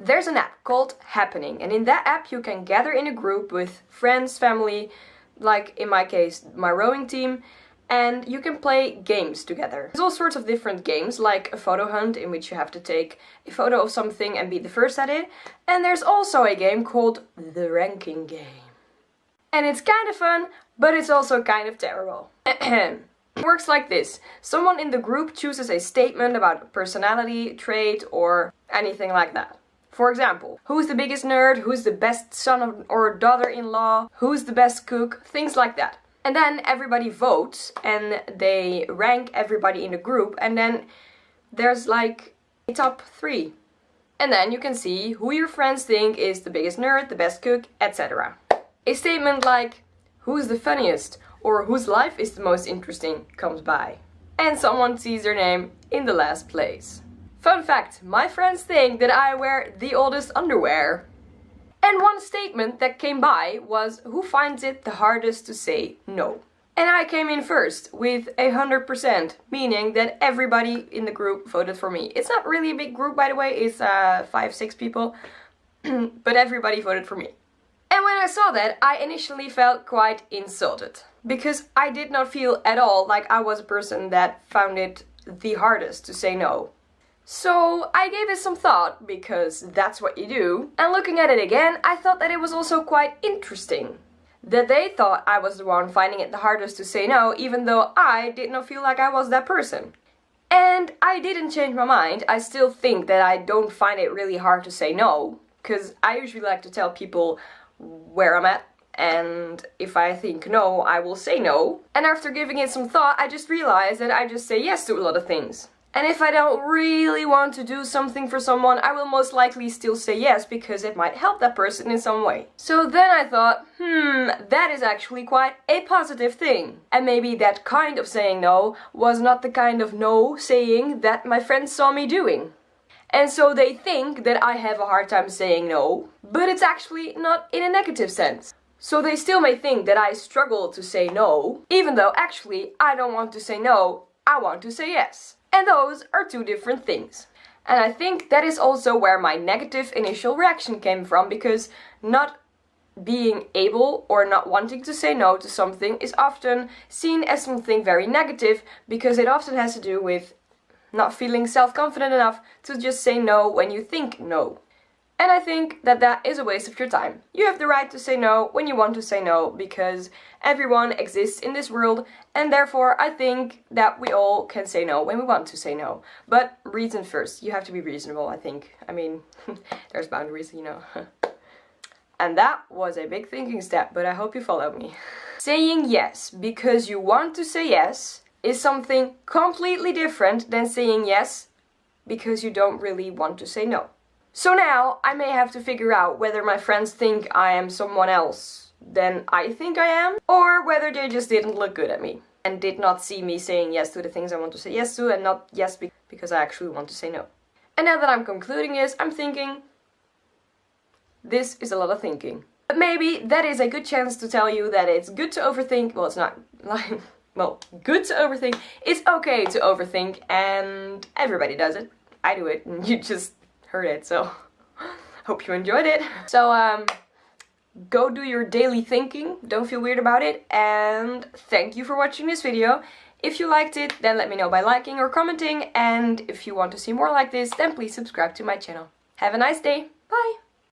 There's an app called Happening, and in that app you can gather in a group with friends, family, like in my case, my rowing team, and you can play games together. There's all sorts of different games, like a photo hunt in which you have to take a photo of something and be the first at it. And there's also a game called the ranking game. And it's kind of fun, but it's also kind of terrible. It works like this. Someone in the group chooses a statement about a personality trait or anything like that. For example, who's the biggest nerd, who's the best son or daughter-in-law, who's the best cook, things like that. And then everybody votes and they rank everybody in the group, and then there's like a top 3. And then you can see who your friends think is the biggest nerd, the best cook, etc. A statement like, who's the funniest, or whose life is the most interesting, comes by. And someone sees their name in the last place. Fun fact, my friends think that I wear the oldest underwear. And one statement that came by was, who finds it the hardest to say no? And I came in first with 100%, meaning that everybody in the group voted for me. It's not really a big group, by the way, it's 5-6 people, but everybody voted for me. And when I saw that, I initially felt quite insulted, because I did not feel at all like I was a person that found it the hardest to say no. So I gave it some thought, because that's what you do, and looking at it again, I thought that it was also quite interesting. That they thought I was the one finding it the hardest to say no, even though I did not feel like I was that person. And I didn't change my mind. I still think that I don't find it really hard to say no, because I usually like to tell people where I'm at, and if I think no, I will say no. And after giving it some thought, I just realized that I just say yes to a lot of things. And if I don't really want to do something for someone, I will most likely still say yes, because it might help that person in some way. So then I thought, that is actually quite a positive thing. And maybe that kind of saying no was not the kind of no saying that my friends saw me doing. And so they think that I have a hard time saying no, but it's actually not in a negative sense. So they still may think that I struggle to say no, even though actually I don't want to say no, I want to say yes. And those are two different things. And I think that is also where my negative initial reaction came from, because not being able or not wanting to say no to something is often seen as something very negative, because it often has to do with not feeling self-confident enough to just say no when you think no. And I think that that is a waste of your time. You have the right to say no when you want to say no, because everyone exists in this world, and therefore I think that we all can say no when we want to say no. But reason first. You have to be reasonable, I think. I mean, there's boundaries, you know. And that was a big thinking step, but I hope you followed me. Saying yes because you want to say yes is something completely different than saying yes because you don't really want to say no. So now I may have to figure out whether my friends think I am someone else than I think I am, or whether they just didn't look good at me and did not see me saying yes to the things I want to say yes to, and not yes because I actually want to say no. And now that I'm concluding this, I'm thinking, this is a lot of thinking. But maybe that is a good chance to tell you that it's good to overthink. Well, it's not like, well, good to overthink. It's okay to overthink, and everybody does it. I do it, and you just heard it, so hope you enjoyed it. So go do your daily thinking, don't feel weird about it, and thank you for watching this video. If you liked it, then let me know by liking or commenting, and if you want to see more like this, then please subscribe to my channel. Have a nice day, bye!